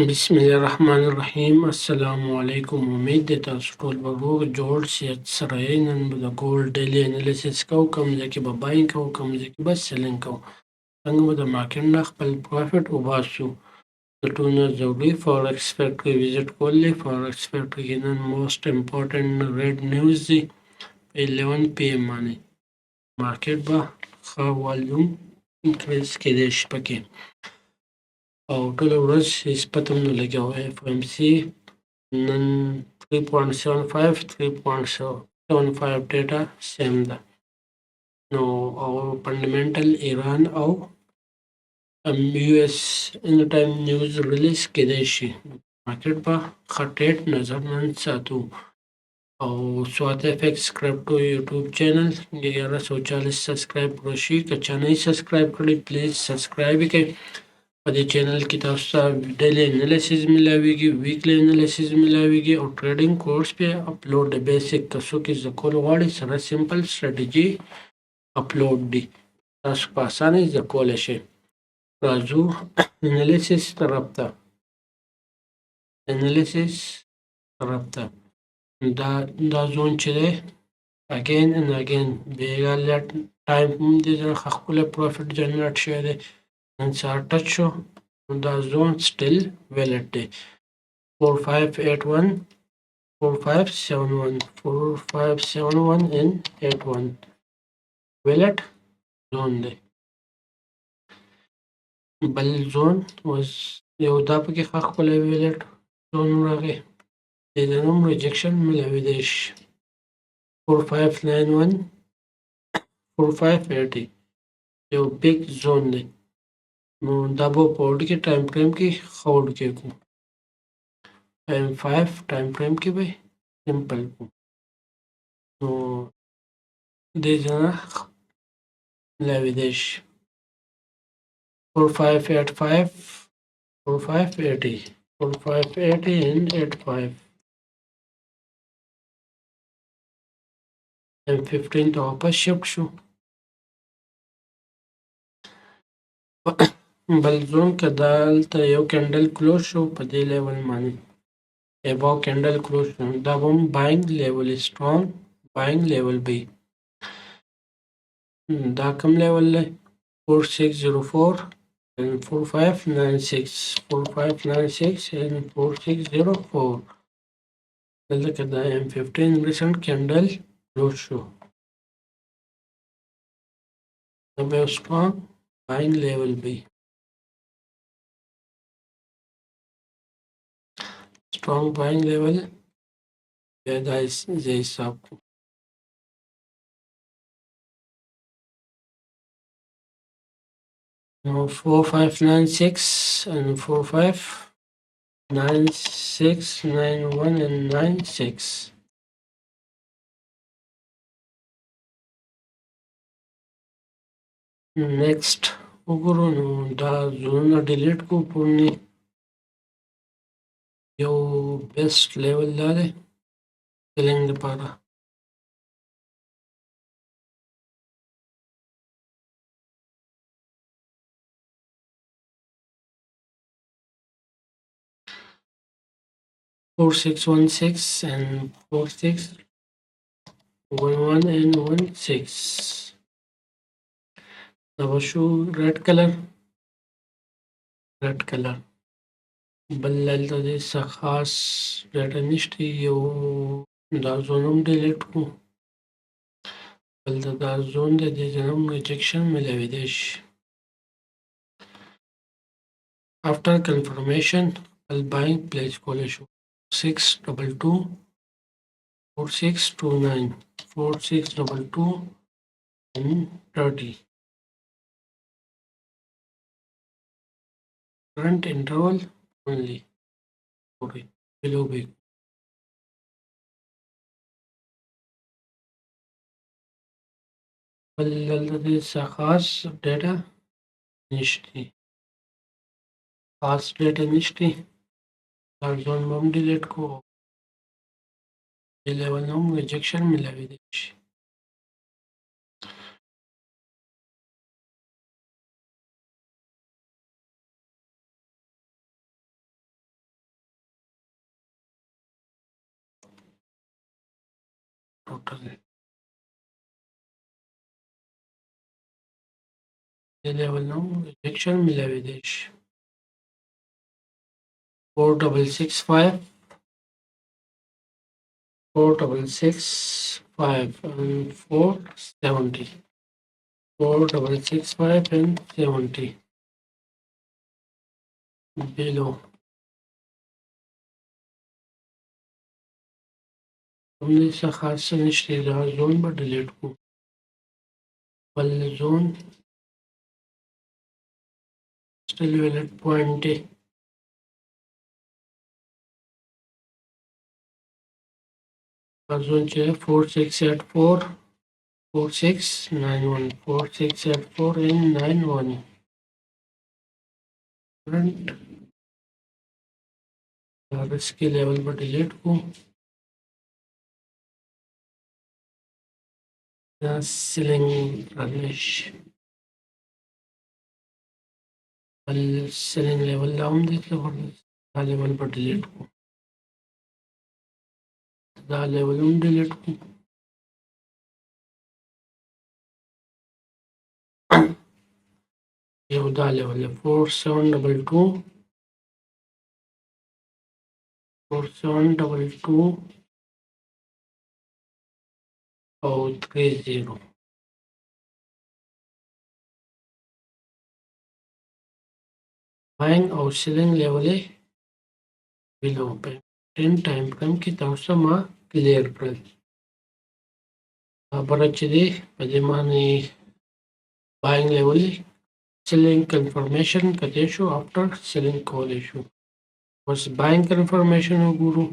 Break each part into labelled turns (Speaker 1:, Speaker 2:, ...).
Speaker 1: बिस्मिल्लाहिर्रहमानिर्रहीम। अस्सलामुअलैकुम। उम्मीद ده تاسو ټول به روغ جوړ صحت سره یې. نن به د ګولډ ډیلی انالیسس کوو، کوم ځای کې به باینګ کوو، کوم ځای کې به سیلینګ کوو، څنګه به د مارکیټ نه خپل پروفیټ وباسو. د ټولو ضروري فارکس فیکټري وزټ کول دی. فارکس فیکټري کې نن موسټ امپورټنټ ریډ نیوز دی په 11 پی ایم باندې. مارکیټ به ښه والیوم انکریز کېدای شي پکې، او ټوله ورځ هیڅ پته هم نه لګیږي. اف ام سي نن 3.75 ډیټا سیم ده. نو او فنډامنټل ایران او یو اس ان ټایم نیوز ریلیز کېدای شي. مارکیټ به ښه ټریډ نظر نن ساتو. او سوات اف ایکس کرپټو یوټیوب چینل 1140 سبسکرایب کړئ شي. که چا نه سبسکرایب کړی پلیز سبسکرایب کړئ. په دې چینل کې تاسو ته ډیلی انالیسز ملاویږي، ویکلی انالیسز ملاویږي او ټریډینګ کورس په اپلوډ دی. بیسیک کسو کې زده کول غواړي سره سمپل سټریټجي اپلوډ دی، تاسو په اسانه زده کولی شئ. راځو انالیسز طرف ته. دا زون چې دی اگین اینڈ اگین بیګا لیټ ټایم هم دې خپله پروفیټ جنریټ شوی دی. نن سهار ټچ شو، دا زون سټیل ویلټ دی. 4581 4571 and 81 ویلټ زون دی. بل زون وز یو دا پکې ښه ښکلی ویلټ زون راغی، دې ته هم ریجکشن ملاویدی شي. 4591 4580 یو بیگ زون دی. نو دا به په وړ کې ټایم فریم کې ښه وړ کې کړو. M5 ټایم فریم کې به سمپل کړو. نو دې ځای ملاویدی شي. 4585 4580 4580 and 85 M15 ته واپس شفت شو. بل زون که دلته یو کینډل کلوز شو په دې لیول باندې اباو کینډل کلوز شو، دا به هم باینګ لیول سټرانګ باینګ لیول وي. دا کوم لیول دی؟ 4604 and 4596 4596 and 4604. دلته که دا M15 ریسنټ کینډل کلوز شو، دا به یو سټرانګ باینګ لیول وي. strong buying level بیا دا زه حساب کوم. نو 4596 and 4596 91 and 96 نیکسٹ وګورو. نو دا زونونه ډیلیټ کو پورنی یو بیسټ لیول دا دی سیلینګ لپاره. Four six 16 and 4611 and 16 دا به شو ریډ کلر بل دلته دې څه خاص ډیټا نشته. یو دا زون هم ډیلیټ کړو، دلته دا زون دی دې ته هم ریجکشن ملاویدی شي. افټر کنفرمیشن خپل باینګ پلیس کولی شو. 4622 4629 4622 and 30 current interval only below big. بل دلته دې څه خاص ډیټا نشته، دا زون به هم ډیلیټ کړو. دې لیول نه هم ریجکشن ملاویدی شي. total. The level now rejection मिलावे देश 4665 4665 and 470 4665 and 70 below. हमने इसका खास निश्चित zone पर delete को पल zone still valid point zone चाहिए 4684 4691 4684 and 91 current और इसके लेवल पर डिलीट को ceiling Ramesh ceiling level down देख लो लेवल पर डिलीट को लेवल डिलीट को ये उदा लेवल है 4722 4722 और 30 बाइंग और सेलिंग लेवल है बिलो पे 10 टाइम फ्रेम की तरफ मा क्लियर कर बरचदी पदिमानी बाइंग लेवल selling confirmation कदेशो after selling call issue was buying confirmation guru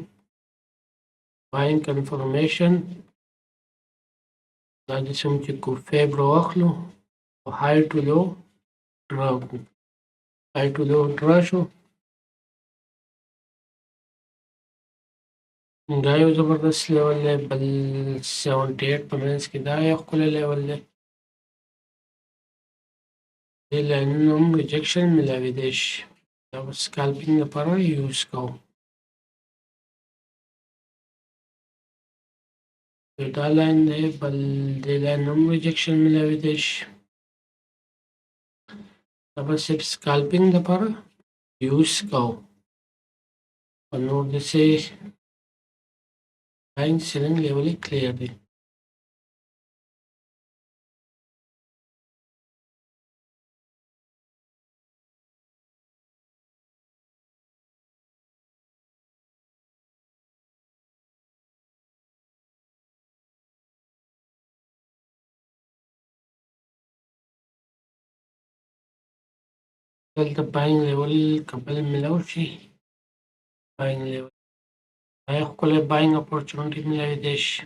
Speaker 1: buying confirmation هذا سمتكو فيبرو أخلو high to low drago high to low drasho دايو زبردست level بل 78 percent की दाया كل level لأنهم rejection ملاوي ديش لو scalping لپاره use کو دا لاین دی بل دی لاین هم rejection ملاوي ديش دا به صرف scalping لپاره use کو او نور دسې buying selling level clear دی دلته buying level کبل ملاو شي buying level دا ښکلی buying opportunity ملاوي ديش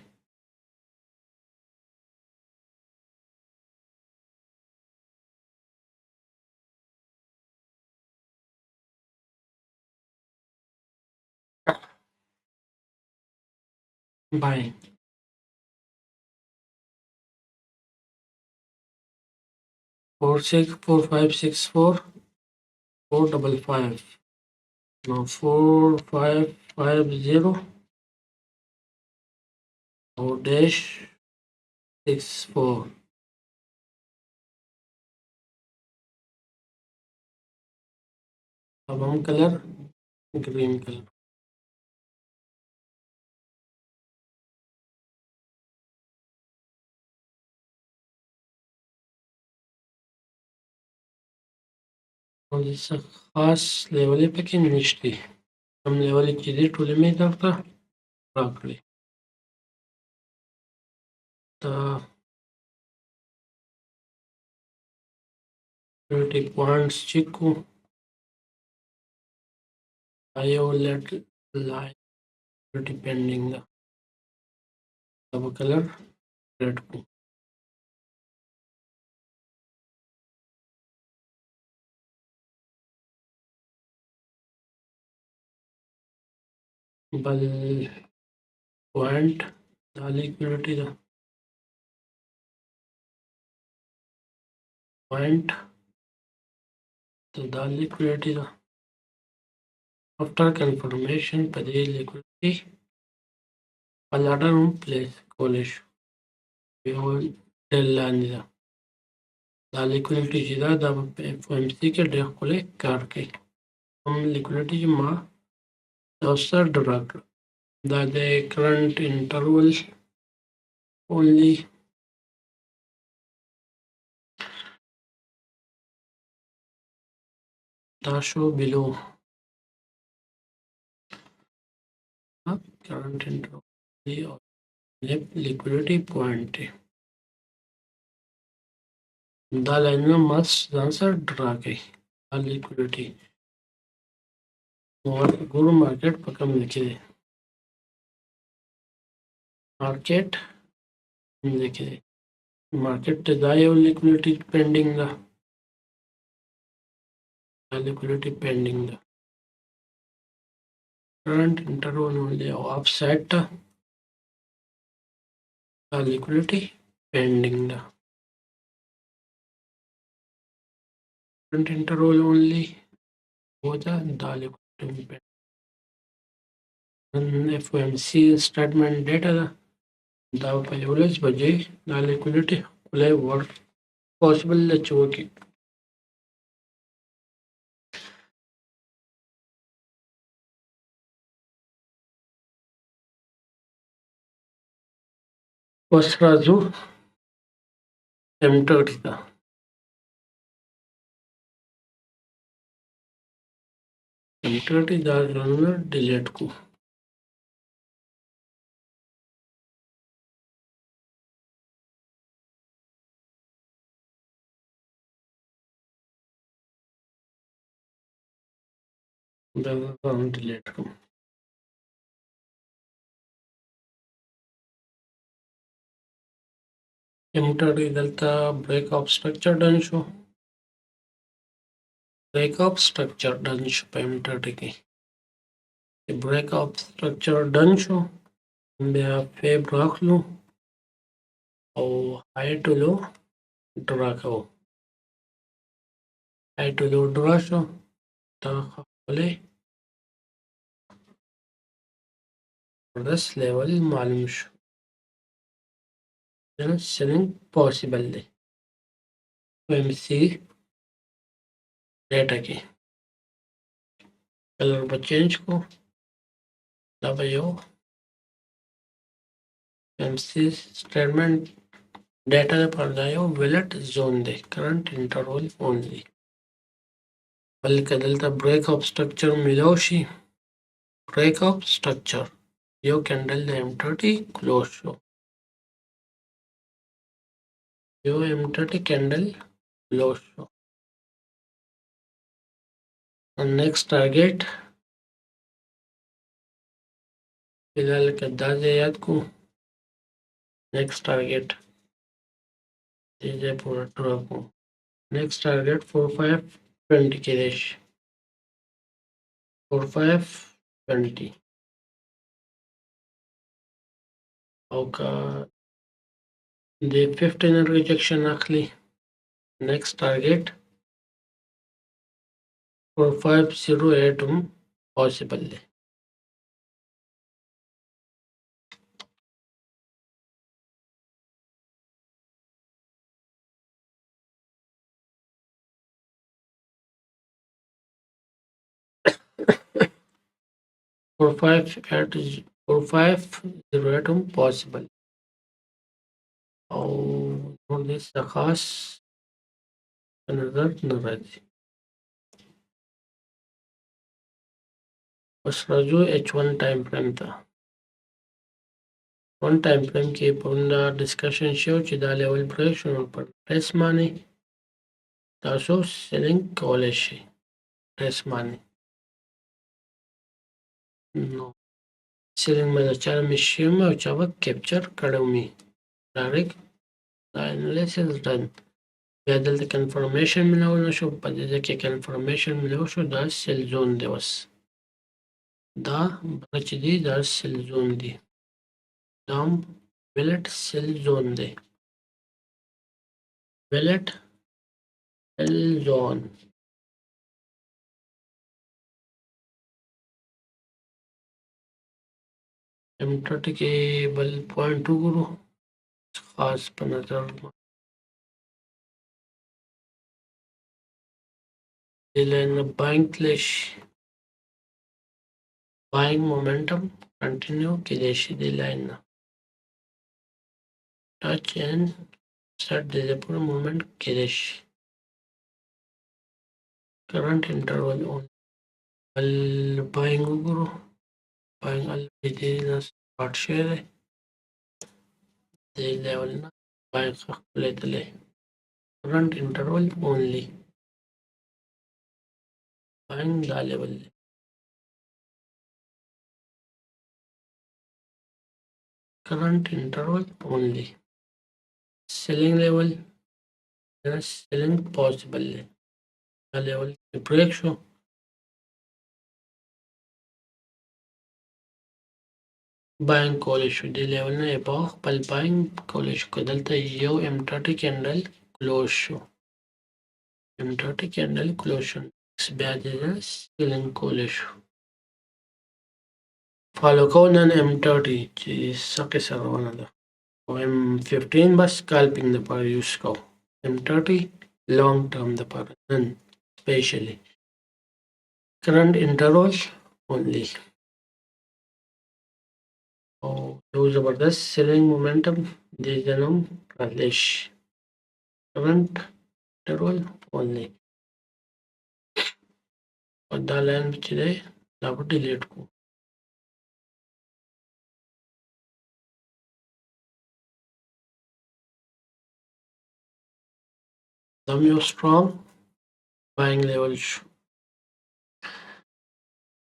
Speaker 1: buying 464564 455 now 4550 or dash 64 अब हम colour green colour और जैसे खास level पे कि निश्चित हम लेवल चीज़ें टूले में करता राखली तो 30 points चिक्कू आयो लेट लाइन डिपेंडिंग द अब कलर रेड को बल point the liquidity the point to the liquidity the after confirmation पर लिक्विडिटी पलाडर place کولی شو یو ډېر لاندې ده. دا لیکولیټي چې ده دا په FOMC کې ډېر ښکلی کار کوي. کوم لیکولیټي چې ما تاسو ته ډرا کړه دا د کرنټ انټرول اونلی دا شو below current interval or liquidity point دا لاینونه ماس ځان سره ډرا کوي دا لیکوډیټي ګورو مارکیټ په کوم ځای کې دی مارکیټ کوم ځای کې دی مارکیټ ته دا یو لیکوډیټي پینډینګ ده دا لیکوډیټي پینډینګ ده کرنٹ انټرول اونلی او اپسایډ ته دا لیکوډیټي پینډینګ ده کرنٹ انټرول اونلی وجه دا لیکوډیټي پینډینګ FOMC سټیټمنټ ډیټا ده دا په 11 بجې دا لیکوډیټي ښکلی ورک پاسبل ده چې وکړي اوس راځو M30 ته M30 دا ځانونه ډیلیټ کو دا ځان ډیلیټ کوم M30 دلته break of structure done شو break of structure done شو په M30 کې break of structure done شو بیا فیب راخلو او high to low ډرا کوو high to low ډرا شو دا خپلې زبردست لیول معلوم شو selling possible دی FOMC ډیټا کې کلر به چینج کو دا به یو FOMC سټیټمنټ ډیټا لپاره دا یو ویلټ زون دی کرنٹ انټرول اونلی بلکې دلته بریک اپ سټرکچر میلاو شي بریک اپ سټرکچر یو کینډل د M30 کلوز شو یو M30 کینډل کلوز شو نیکسٹ ټارګټ فلحال که دا ځای یاد کو نیکسٹ ټارګټ دې ځای پورې ډرا کو نیکسٹ ټارګټ 4520 کېدای شي 4520 او که د 15 ریجیکشن اخلي نیکسٹ ټارګټ 4508 هم پاسبل دی for 4508 هم پاسبل او نور دې څه خاص په نظر نه راځي اوس راځو H1 ټایم فریم ته ون ټایم فریم کې پرونه ډسکشن شو چې دا لیول بریک شو پر پریس باندې تاسو سیلینګ کولی شئ پریس باندې نو سیلینګ باندې چا مې شیم او چا به کیپچر کړو مې ډایرکټ دا انالیسس ډن بیا دلته کنفرمیشن ملاو نه شو په دې ځای کې کنفرمیشن ملاو شو دا سیل زون دی اوس دا چې دی دا سیل زون دی دا ویلټ سیل زون دی ویلټ سیل زون M30 کې بل پوینټ وګورو خاص په نظر دې لاین نه بایینګ تللی شي buying momentum continue کېدای شي دې لاین نه touch and set دې پورې موومنټ کېدای شي current interval on بل buying وګورو buying already دې نه start شوی دی دې لیول نه buying خپله تللی current interval only buying دا لیول دی current interval only selling level selling possible دی دا لیول کې بریک شو buying کولی شو دې لیول نه اباو خپل buying کولی شو که دلته یو M30 کینډل کلوز شو M30 کینډل کلوز شو بیا دې سیلینګ کولی شو فالو کوو نن M30 چې څه قصه روانه ده او M15 بس سکالپینګ دپاره یوز کوو M30 لانګ ټرم دپاره نن سپیشلی کرنټ انټرول اونلی او یو زبردست سیلینګ مومنټم دې ځنم راتلی شي کرنټ انټرول اونلی او دا لاین چې دی دا به ډیلیټ کړو دا مې یو سټرانګ buying level شو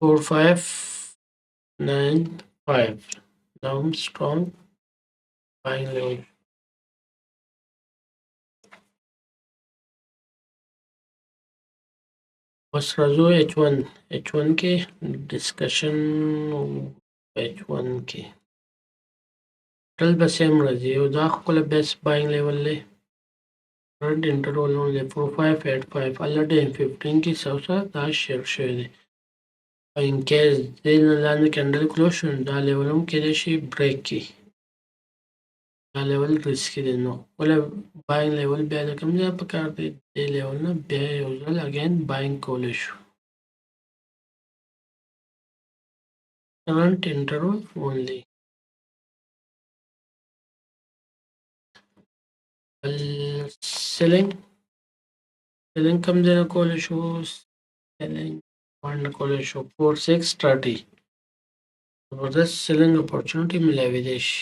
Speaker 1: 4595 دا هم سټرانګ buying level اوس راځو H1 کې ډسکشن H1 کې ټل به سیم راځي او دا خپله بیس buying level دی current interval only 4585 already M15 کې څه دا شیر شوی دی in case دې نه لاندې کینډل کلوز شو دا لیول هم کېدای شي بریک کړي دا لیول ریسکي دی نو خپله buying لیول بیا د کوم ځای پکار دی دې لیول نه بیا یو ځل اګین buying کولی شو current interval only selling کوم ځای نه کولی شو selling پوینټ نه کولی شو 4630 زبردست selling اپورچونټي ملاویدی شي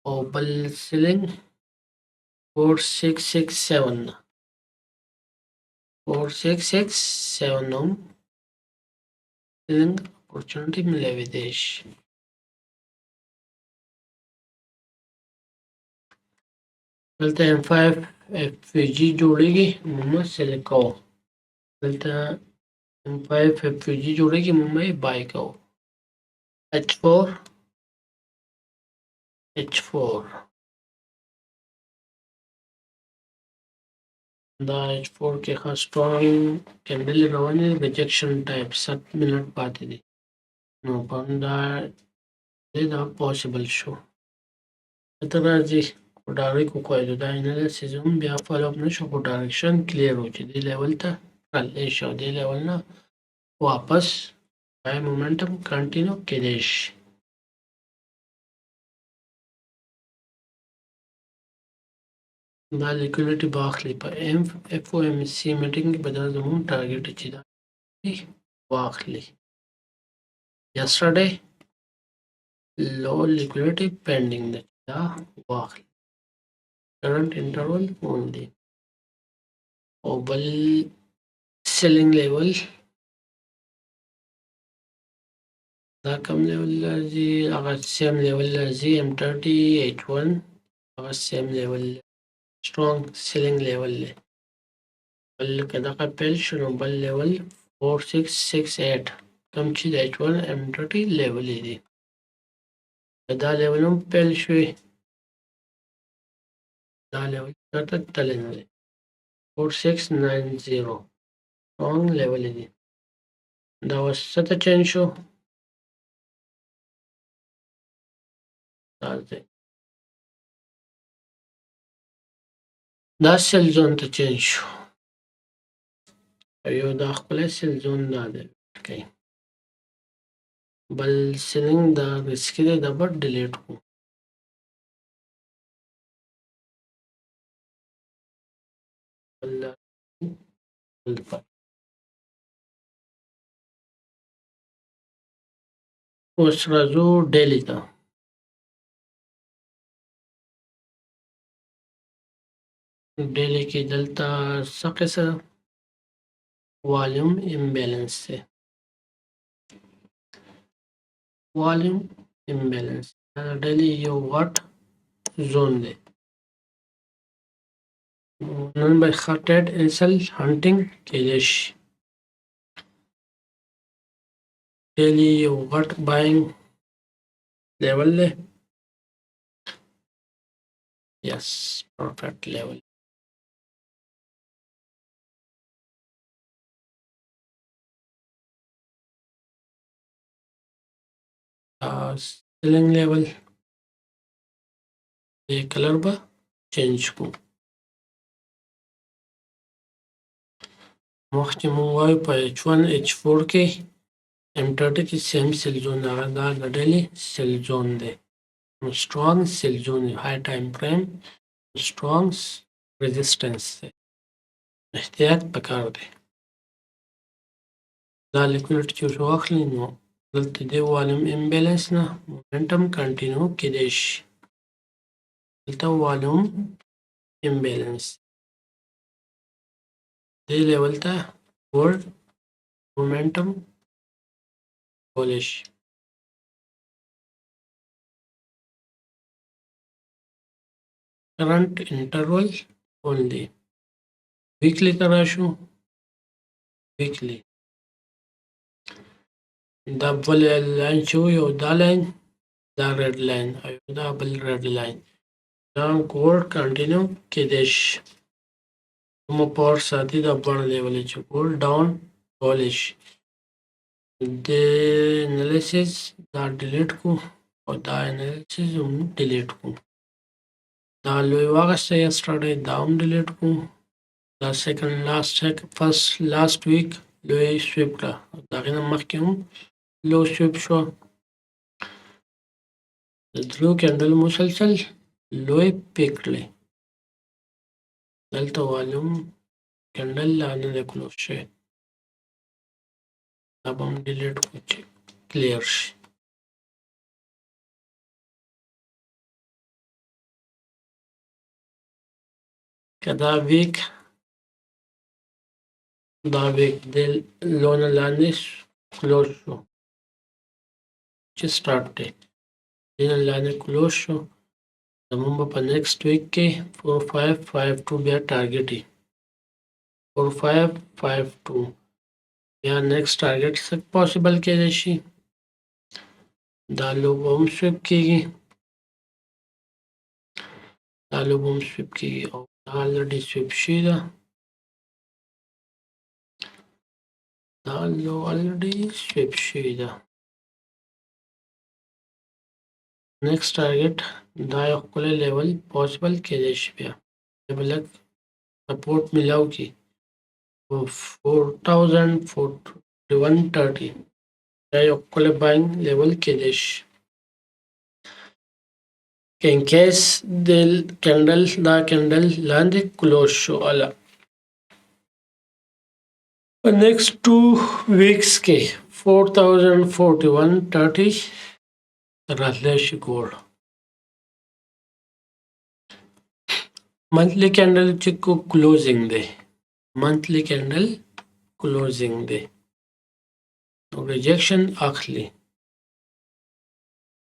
Speaker 1: او بل selling 4667 هم selling اپورچونټي ملاویدی شي دلته M5 FVG جوړیږي موږ سلیکټ کوو دلته M5 FVG جوړیږي موږ یې بای کوو H4 دا H4 کې خاص سټرانګ کینډل روانې ریجکشن ټایپ 7 منټ پاتې دي نو دا پاسبل شو ته راځي ډایرکټ وکړو دا انالیسیس هم بیا فالو اپ نشو خو ډایرکشن کلیر و چې دې لیول ته راتلی شي او دې لیول نه واپس بای مومنټم کنټینیو کېدای شي دا لیکویډیټي به اخلي په FOMC میټینګ کې به دا زموږ ټارګیټ چې دا واخلي yesterday low liquidity pending ده دا واخلي current interval only او بل selling level دا کم level راځي هغه same level راځي M30 H1 هغه same level strong selling level دی بل که دغه پیل شو نو بل level 4668 کم چې د H1 M30 level دی دا لیول هم پیل شوی دا لیول چرته تللی نه دی 4690 strong level دی دا اوس څه ته چینج شو راځي دا سیل زون ته چینج شو یو دا خپل سیل زون دا دی کوي بل سیلینګ دا رسکی دی دا به ډیلیټ کو اوس راځو ډیلی ته ډیلی کې دلته څه قصه والیوم امبیلنس دی والیوم امبیلنس ډیلی یو غټ زون دی نن به خاطر انسل هانټینګ کېدای شي ډیلی یو غټ باینګ لیول دی یس پرفیکټ لیول سیلینګ لیول د کلر به چینج کو مخکې مونږ وایو په H1 H4 کې M30 کې سیم سیل زون هغه دا د ډیلی سیل زون دی strong سیل زون high time frame strong resistance دی احتیاط پکار دی دا لیکویډ چې واخلي نو دلته دی والیوم امبیلنس نه مومنټم کنټینیو کېدای شي دلته والیوم امبیلنس دې لیول ته ورډ مومنټم کولی شي کرنٹ انټرول اونلی ویکلی ته راشو ویکلی دا بل لاین چې یو دا لاین دا ریډ لاین او دا بل ریډ لاین دا ګورډ کنټینیو کېدای شي کوم پاور ساتي دا بڼه لیولې چې ګورډ ډاون کولی شي د انالیسیس دا ډیلیټ کو او دا انالیسیس هم ډیلیټ کو دا لوی واغسته یسټرډے دا هم ډیلیټ کو دا سیکنډ لاست فرست لاست ویک لوی سویپ کړه دا غنه مخکې هم لو سویپ شو د درو کېندل مسلسل لوی پکړلې دلته والیوم کېندل لاندې د کلوز شي دا به هم ډیلیټ کو چې کلیر شي که دا ویک د لونه لاندې کلوز شو چې سٹارټ دی دینه لاندې کلوز شو زمونږ به په نیکسټ ویک کې 4552 بیا ټارګټ وي 4552 بیا نیکسټ ټارګټ څه پاسبل کېدای شي دا لو به هم سویپ کېږي دا لو به هم سویپ کېږي او دا الریډي سویپ شوې ده دا لو الریډي سویپ شوې ده نیکسټ ټارګټ دا یو ښکلی لیول پاسبل کېدای شي بیا به لږ سپورټ میلاو کړي 4130 دا یو ښکلی باینګ لیول کېدای شي که ان کیس د کینډل دا کینډل لاندې کلوز شو اله په نیکسټ 2 ویکس کې 4041.30 راتلی شي ګوړ منثلی کینډل چې کو کلوزینګ دی منثلی کینډل کلوزینګ دی نو ریجیکشن اخلي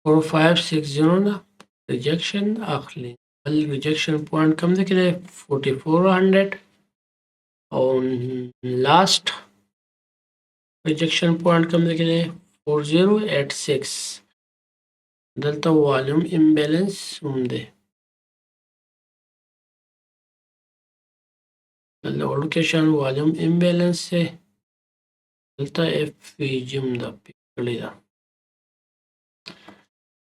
Speaker 1: 4560 نه ریجیکشن اخلي بل ریجیکشن پوینټ کم دی کې 4400 او لاست ریجیکشن پوینټ کم دی کې 4086 دلته والیوم امبیلنس هم دی دلته وړوکی شان والیوم امبیلنس دی دلته اف وی جیم ده پکړې ده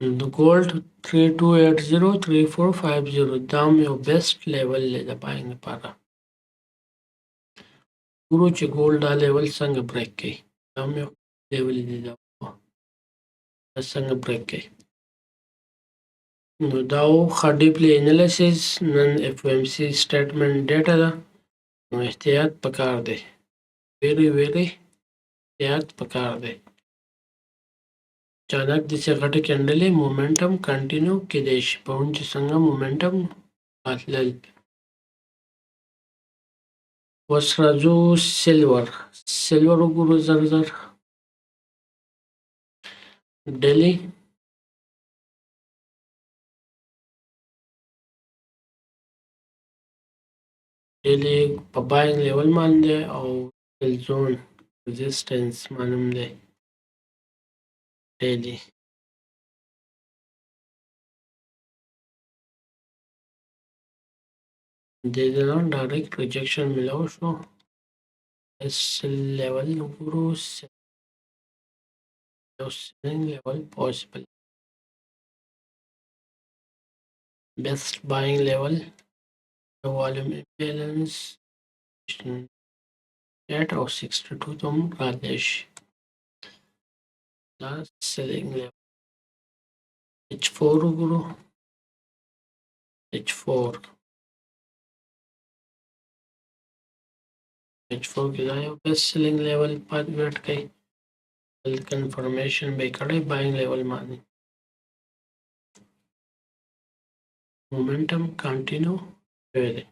Speaker 1: د ګولډ 32803450 دا مې یو بیسټ لیول دی د باینګ لپاره. ګورو چې ګولډ دا لیول څنګه بریک کوي. دا مې یو لیول دی دا څنګه بریک کوي. نو دا و ښه ډیپلی انالیسیس نن اف ام سی سټیټمنټ ډیټا ده. نو احتیاط پکار دی. ویری احتیاط پکار دی. اچانک داسې غټې کینډلې مومنټم کنټینیو کیدای شي. پرون چې څنګه مومنټم راتلل. اوس راځو سیلور وګورو زر ډیلی په باینګ لیول باندې او زون ريزिस्टेंस معلوم دی. ډیلی د نه ډایرکټ ریجیکشن ملاو شو. سیل لیول وګورو. سیلینګ لیول پوسیبل. بیسټ باینګ لیول volume imbalance 8 او 62 ته هم راتلی شي. دا سیلینګ لیول H4 وګورو. H4 کې دا یو بیسټ سیلینګ لیول پاتې ویټ کوي. بل کنفرمیشن به کړی باینګ لیول باندې. مومنټم کنټینیو شوی دی.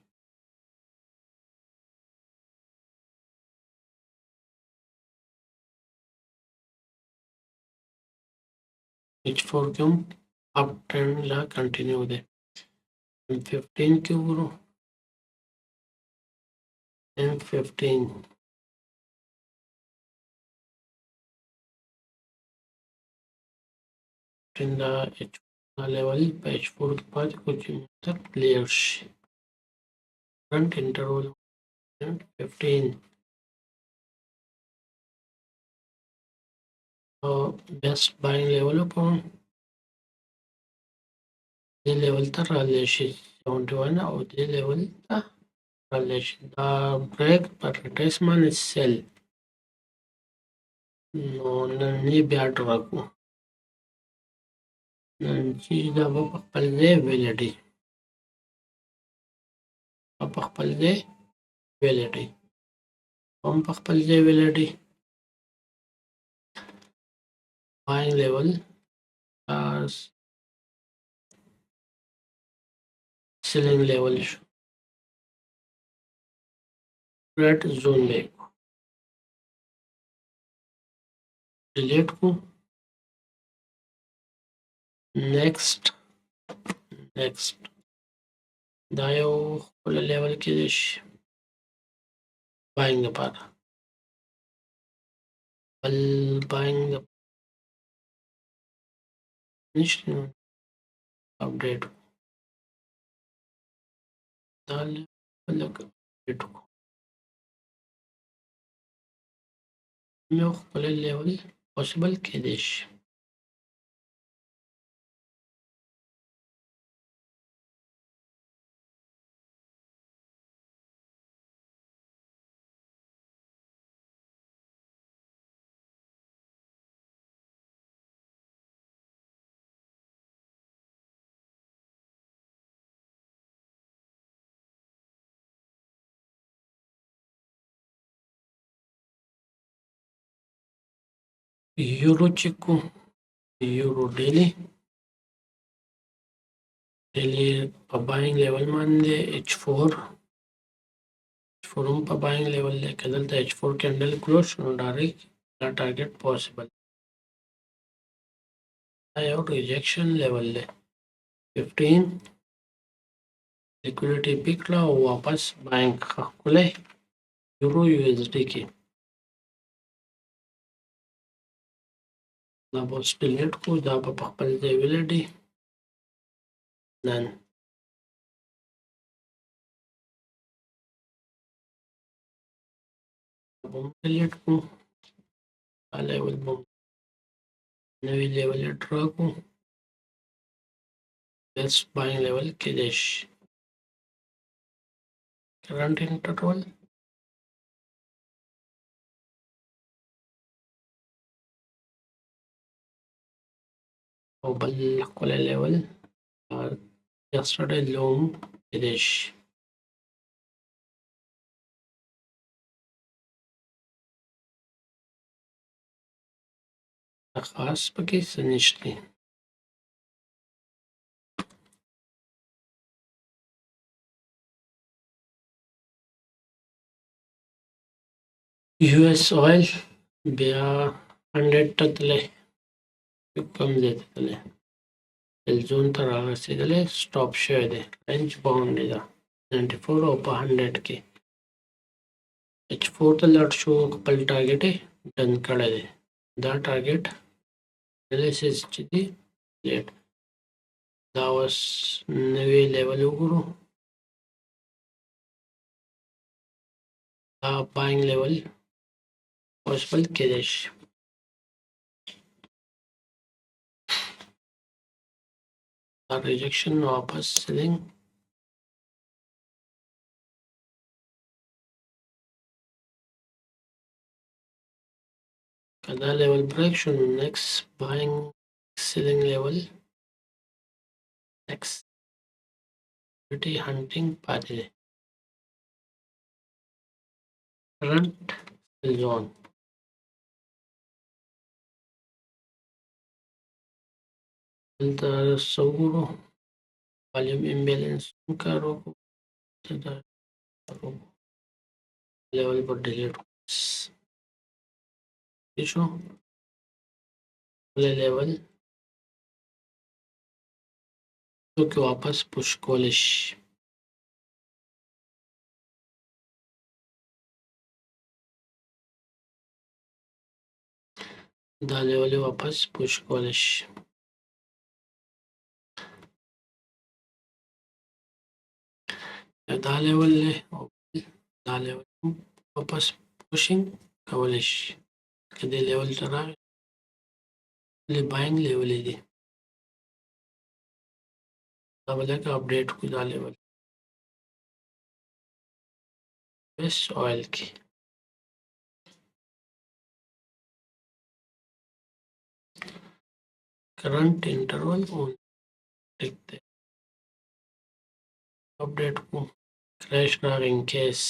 Speaker 1: H4 کې هم اپ ټرند لا کنټینیو دی. M15 کې وګورو. M15 دا H4 لیول په H4 کې پاتې کو چې تک کلیر شي. فرنٹ انټرول 15 او بیسټ باینګ لیول په دې لیول ته رالې شي 71 او دې لیول ته رالې شي. دا بریک پر ریټریسمنت سیل. نو نن بیا ډراکو نن چې دا په خپل ځای ویلیډي په خپل ځای ویلیډي هم په خپل ځای ویلیډي. باینګ لیول سیلینګ لیول شو. ریډ زون دی ډیلیټ کو. نیکسٹ دا یو خپل لیول کې دی شي باینګ لپاره. بل باینګ نشته اپډیټ دا لیول اپډیټ کو. یو خپل لیول پوسیبل کېدای شي. یورو چیک کو. یورو ډیلی په باینګ لیول باندې H4 هم په باینګ لیول دی. که دلته H4 کینډل کلوز شو نو ډایرکټ دا ټارګټ پوسیبل. دا یو ریجیکشن لیول دی 15 لیکویډیټي پیک کړه او واپس باینګ ښکلی یورو USD کې. دا به اوس ډیلیټ کو. دا به په خپل ځای ویلیډي نن. دا به هم ډیلیټ کو. دا لیول به نوی لیول یې ډرا کو. Best buying level کېدای شي. Current interval او بل ښکلی لیول yesterday low هم کېدای شي. خاص پکې څه نشته. US oil بیا 100 ته تللی، کم ځای ته تللی، سیل زون ته رارسېدلی، سټاپ شوی دی، رینج باونډ ده 94 او په 100 کې H4 ته لاړ شو، خپل ټارګټ یې ډن کړی دی. دا ټارګټ انالیسس چې دی لیټ دا اوس نوی لیول وګورو. دا باینګ لیول پوسیبل کېدای شي. دا ریجکشن واپس سیلینګ که دا لیول بریک شو نو نیکسټ باینګ سیلینګ لیول نیکسټ اپورچونټی هانټینګ پاتې دی. کرنټ سیل زون دلته څه وګورو، والیوم امبیلنس هم کار وکړو، دا لیول پر ډیلیټ شو، بل لیول توکي واپس پوش کولی شي. دا لیول واپس پوش کولی شي. دا لیول دی او دا لیول هم واپس پوشنګ کولی شي. که دې لیول ته راغی ولې باینګ لیول دی، دا به لکه اپډیټ کړو. دا لیول US oil کې کرنٹ انټرول اون ټیک دی، اپډیټ کړو. کریش راغی ان کیس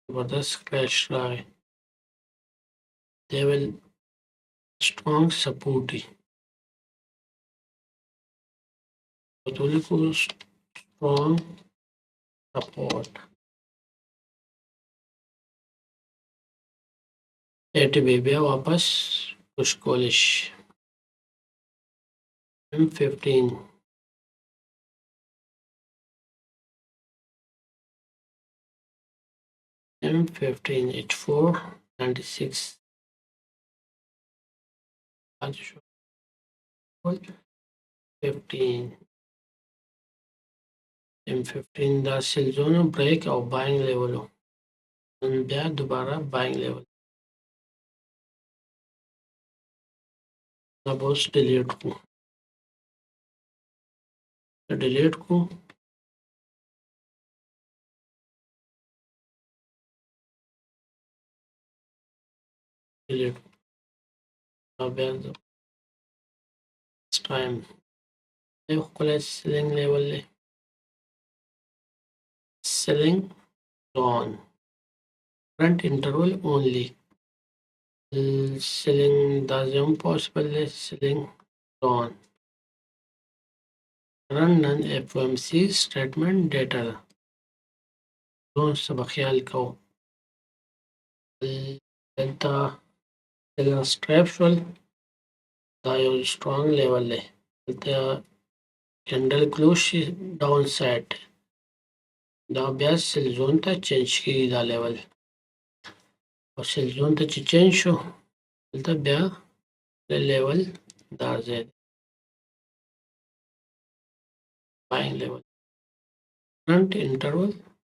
Speaker 1: زبردست کریش راغی، they will strong support دی. ولیکو strong support 80 بیا واپس پوش کولی شي. M15 H4 96 15 M15 دا سیل زون بریک او باینګ لیول نن بیا دوباره باینګ لیول. دا به اوس ډیلیټ کړو، ډیلیټ کړو. ډیلیټ او بیا ټایم یو ښکلی سیلینګ لیول دی، سیلینګ زون کرنٹ انټرول اونلی. سیلینګ دا ځای هم پوسیبل دی، سیلینګ زون کرنٹ نن FOMC سټیټمنټ ډیټا ده، زون څه به خیال کوو. دلته سیلینګ سټریپ شول، دا یو سټرانګ لیول دی، دلته کینډل کلوز شي ډاون سایډ، دا بیا سیل زون ته چینج کیږي. دا لیول او سیل زون ته چې چینج شو دلته بیا لیول دا ځای دی، باینګ لیول کرنٹ انټرول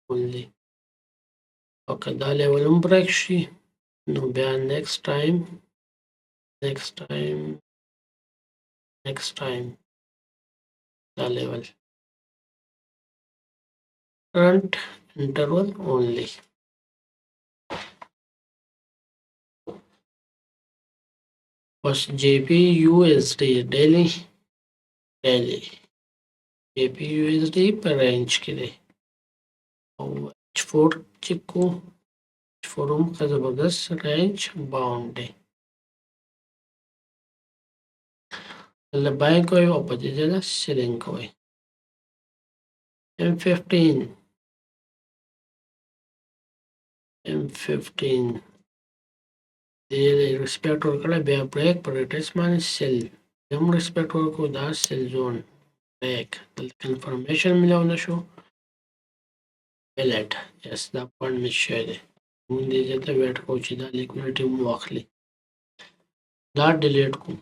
Speaker 1: اونلی. او که دا لیول هم بریک شي نو بیا نیکسټ ټایم the level. Current interval only. Was JPUSD daily JPUSD per range के लिए और H4 चिक्को H4 का जबरदस्त range bound है मतलब buying कोई opposite है ना सेलिंग कोई M15 the respect worker be a break per retracement cell them respect worker da cell zone break the confirmation मिला होना show pellet yes the point मिशेले मुंडे जैसे वेट कोची दा लिक्विडिटी मुआखली दा डिलीट को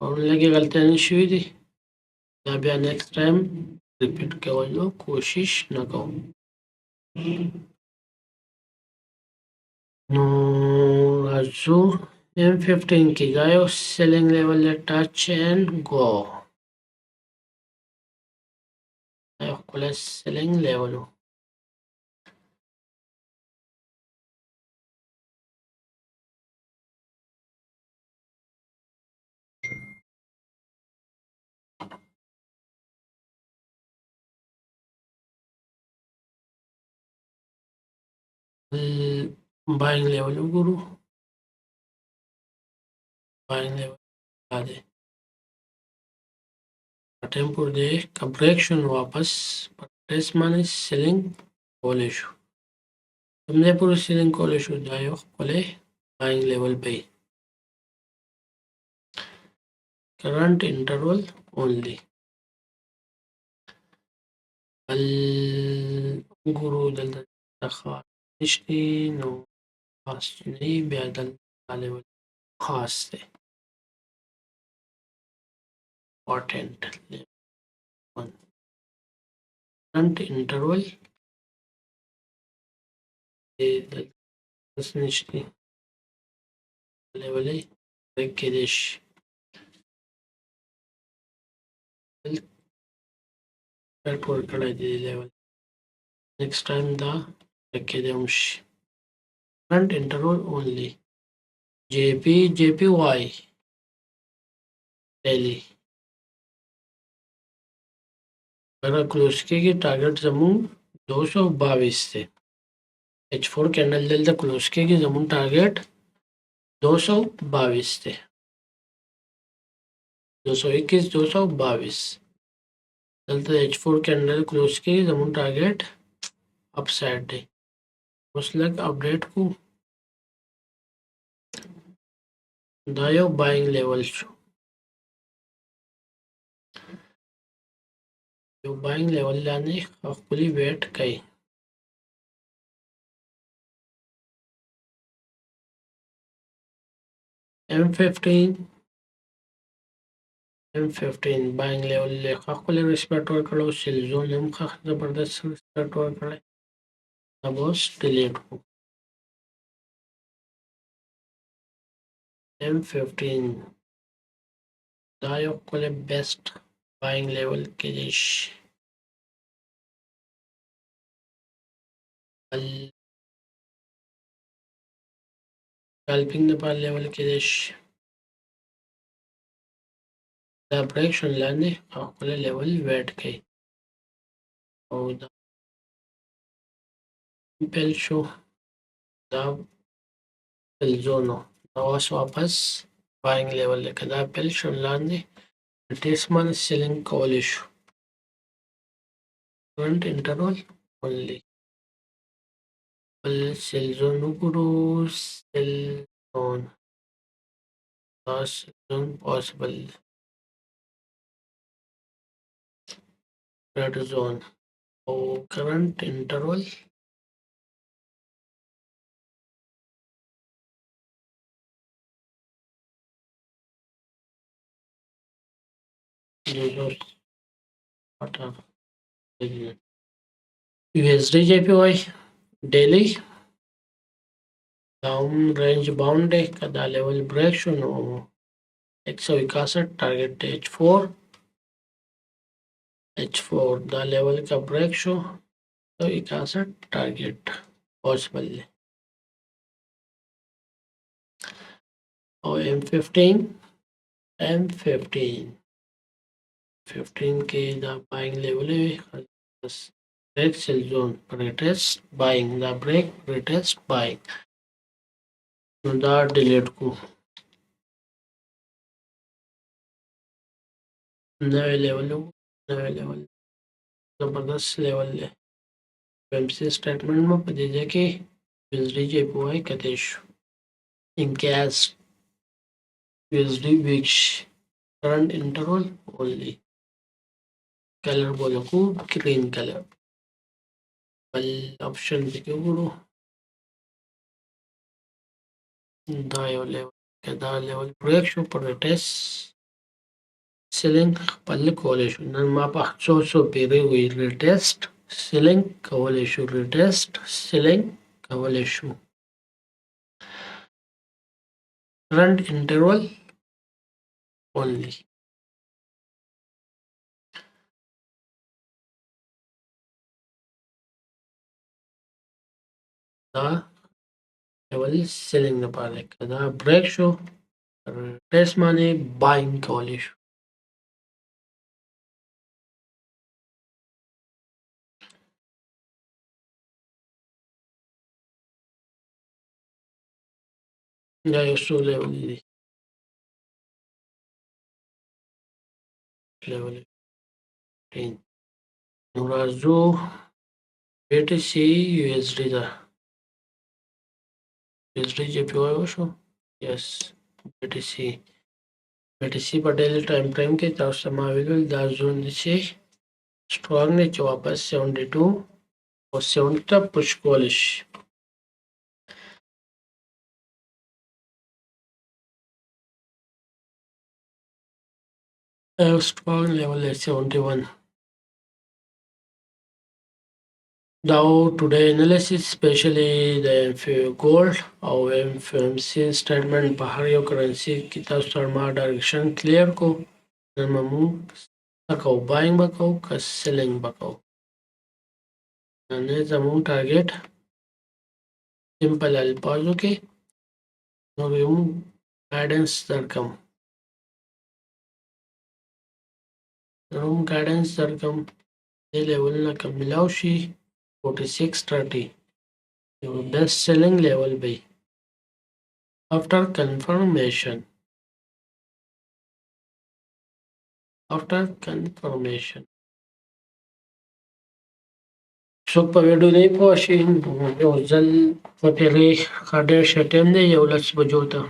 Speaker 1: और लगे गलतियां निश्चित थी दा भी नेक्स्ट टाइम रिपीट के वालों कोशिश न करो no also M15 की गायो selling level touch and go ayo selling level buying level guru buying level आदे टेम्पोर दे कब्रेक्शन वापस परचेस माने सेलिंग कॉल इशू तुमने पूरे सेलिंग कॉल इशू जायो कोले बाइंग लेवल पे करंट इंटरवल ओनली अल गुरु दल तखा निश्ती नो खास नहीं बेदल लेवल खास से इम्पोर्टेंट करंट इंटरवल दल निश्ती level requires report level. Next time the requires current interval only. JPY daily. अगर क्लोज की टारगेट जमून 222 थे H4 कैंडल जल्द क्लोज की जमून टारगेट 222 थे 221 222 जल्द H4 कैंडल क्लोज की जमून टारगेट अपसाइड डे उसलग अपडेट को दायो बाइंग लेवल जो बाइंग लेवल लाने खुली वेट कई M15 बाइंग लेवल ले खुली रिस्पेक्ट वर करो सेल जोन हम खा जबरदस्त रिस्पेक्ट वर करे अब बस डिलीट को M15 दायो खुले बेस्ट बाइंग लेवल के दिश स्कैल्पिंग नेपाल लेवल के दिश द ब्रेक्शन लाने खुले लेवल वेट के और the pale show the pale जोनो नवास वापस बाइंग लेवल लेकर द पेल शो लाने Retracement selling call issue. Current interval only. Sell zone guru sell zone. Last zone possible. Red zone. Oh, current interval. USD JPY daily down range bound है कदा level break शुरू 161 target H4 H4 دا لیول کا بریک شو تو 61 ټارګټ پاسبل دی او M15 کې دا بایینګ لیول وي بس بریک سیل زون ریټیسټ بایینګ دا بریک ریټیسټ بایینګ نو دا ډیلیټ کو نوی لیول زبردست لیول دی MCA statement में पदीजा के USD JPY कतेश in case USD which current interval only color बोलो को green color बल option देखो गुरु दायो level break शो पर test selling पल्ले कोलेश नन मापा सो पेरे हुई retest selling कोलेश retest selling कोलेश current interval only دا level selling لپاره کدا break شو test معنی buying کولی شو دا یو څو level دي level 10 نو راځو BTC USD دا USD JPY وشو yes BTC په ډیلی ټایم فریم کې تاسو ته ما ویل دا زون دي چې strong نه چې واپس 72 او 70 ته push کولی شي strong level at 71 now today analysis especially the gold او FOMC statement په هر یو کرنسي کې تاسو ته ما ډایرکشن کلیر کو نن مو تکو buying بکو که selling بکو نن زمون ټارګټ سمپل الفاظو کې نو یو ګایډنس درکم دې لیول نه کم ملاو شي 4630 your best selling level be after confirmation څوک په ویډیو نه پوه شي یو ځل په پیری خاډه شټم دی یو لس بجو ته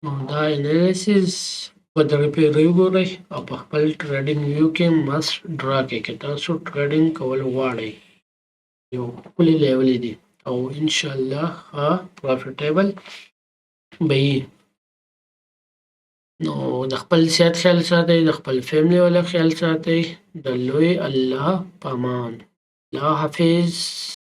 Speaker 1: نو دا انالیسیس په دغه پیری وګورئ او په خپل ټریډینګ ویو کې مست ډرا کې تاسو ټریډینګ کول غواړئ یو کلی لیول دی او ان شاء الله پروفیټیبل به نو د خپل صحت خیال ساتئ د خپل فیملی ولا خیال ساتئ د لوی الله پامان الله حافظ